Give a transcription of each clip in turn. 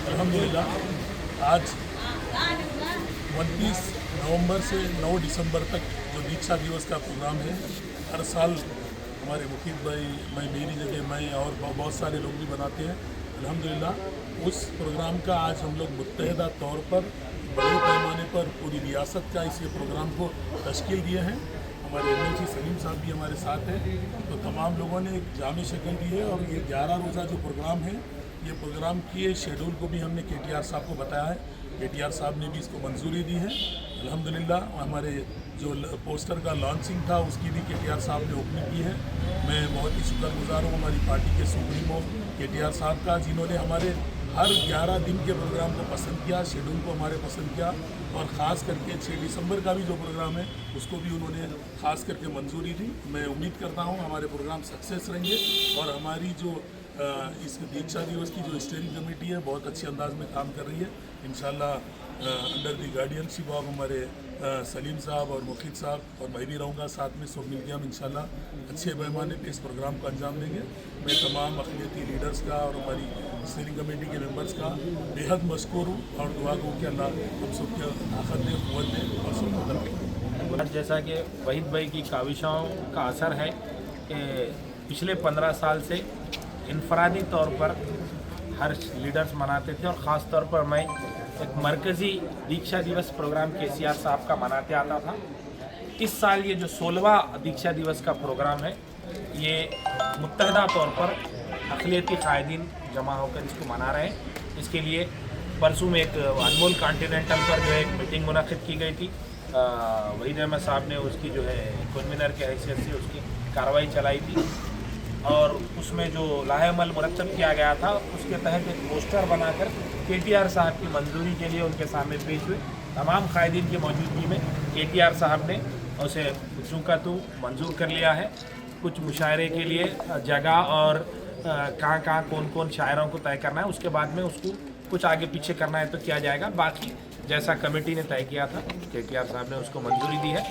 अल्हम्दुलिल्लाह आज 29 नवंबर से 9 दिसंबर तक जो दीक्षा दिवस का प्रोग्राम है, हर साल हमारे मुफीद भाई, मेरी जगह मैं और बहुत सारे लोग भी बनाते हैं। अल्हम्दुलिल्लाह उस प्रोग्राम का आज हम लोग मुत्तहिदा तौर पर बड़े पैमाने पर पूरी रियासत का इस प्रोग्राम को तश्कील दिए हैं। हमारे एमएलसी सलीम साहब भी हमारे साथ हैं, तो तमाम लोगों ने एक जामे शक्ल दी है। और ये 11 रोज़ा जो प्रोग्राम है, ये प्रोग्राम के शेड्यूल को भी हमने केटीआर साहब को बताया है। केटीआर साहब ने भी इसको मंजूरी दी है। अल्हम्दुलिल्लाह हमारे जो पोस्टर का लॉन्चिंग था उसकी भी केटीआर साहब ने ओपनिंग की है। मैं बहुत ही शुक्रगुजार हूँ हमारी पार्टी के सुप्रीमो केटीआर साहब का, जिन्होंने हमारे हर 11 दिन के प्रोग्राम को पसंद किया, शेड्यूल को हमारे पसंद किया। और ख़ास करके 6 दिसंबर का भी जो प्रोग्राम है उसको भी उन्होंने ख़ास करके मंजूरी दी। मैं उम्मीद करता हूँ हमारे प्रोग्राम सक्सेस रहेंगे और हमारी जो इस दीक्षा दिवस की जो स्टीयरिंग कमेटी है बहुत अच्छे अंदाज में काम कर रही है। इंशाल्लाह अंडर दी गार्डियनशिप ऑफ हमारे सलीम साहब और मुफीद साहब और मैं भी रहूँगा साथ में, सब मिलकर हम इंशाल्लाह अच्छे पैमाने पे इस प्रोग्राम को अंजाम देंगे। मैं तमाम अक़लियती लीडर्स का और हमारी स्टीयरिंग कमेटी के मेंबर्स का बेहद मशकूर हूँ और दुआ को कि अल्लाह हम सबके ताकत दे, क़ुव्वत दे और सबको तरक्की दे। जैसा कि वहीद भाई की काविशों का असर है कि पिछले 15 साल से इनफरादी तौर पर हर लीडर्स मनाते थे, और ख़ास तौर पर मैं एक मरकज़ी दीक्षा दिवस प्रोग्राम केसीआर साहब का मनाते आता था। इस साल ये जो 16वां दीक्षा दिवस का प्रोग्राम है, ये मुत्तहिदा तौर पर अक़लियती क़ायदीन जमा होकर इसको मना रहे हैं। इसके लिए परसों में एक अनमोल कॉन्टिनेंटल पर जो है एक मीटिंग मुनक़िद की गई थी। वहीद अहमद साहब ने उसकी जो है कन्वीनर के हैसियत से उसकी कार्रवाई चलाई थी, और उसमें जो लाहेअमल मुरतब किया गया था उसके तहत एक पोस्टर बनाकर केटीआर साहब की मंजूरी के लिए उनके सामने पेश हुए। तमाम कायदीन की मौजूदगी में केटीआर साहब ने उसे चूँकि मंजूर कर लिया है। कुछ मुशायरे के लिए जगह और कहाँ कहाँ कौन कौन शायरों को तय करना है, उसके बाद में उसको कुछ आगे पीछे करना है तो किया जाएगा। बाकी जैसा कमेटी ने तय किया था केटीआर साहब ने उसको मंजूरी दी है।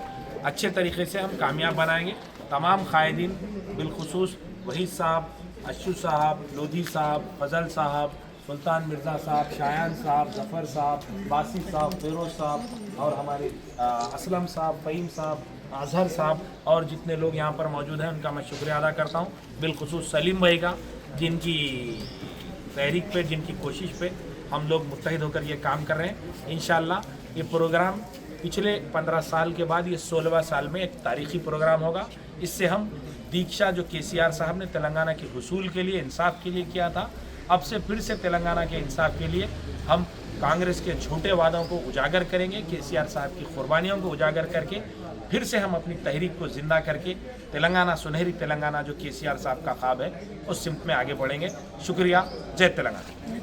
अच्छे तरीके से हम कामयाब बनाएंगे। तमाम कायदीन बिलखुसूस वहीद साहब, अशु साहब, लोधी साहब, फजल साहब, सुल्तान मिर्ज़ा साहब, शायान साहब, ज़फ़र साहब, बासित साहब, फ़िरोज़ साहब और हमारे असलम साहब, फ़हीम साहब, अज़हर साहब और जितने लोग यहाँ पर मौजूद हैं उनका मैं शुक्रिया अदा करता हूँ। बिलखुसूस सलीम भाई का, जिनकी तहरीक पे, जिनकी कोशिश पे हम लोग मुत्तहिद होकर ये काम कर रहे हैं। इंशाअल्लाह ये प्रोग्राम पिछले 15 साल के बाद ये 16वां साल में एक तारीख़ी प्रोग्राम होगा। इससे हम दीक्षा जो केसीआर साहब ने तेलंगाना के हुसूल के लिए, इंसाफ के लिए किया था, अब से फिर से तेलंगाना के इंसाफ के लिए हम कांग्रेस के झूठे वादों को उजागर करेंगे। केसीआर साहब की कुर्बानियों को उजागर करके फिर से हम अपनी तहरीक को ज़िंदा करके तेलंगाना, सुनहरी तेलंगाना जो केसीआर साहब का ख्वाब है, उस सिमत में आगे बढ़ेंगे। शुक्रिया। जय तेलंगाना।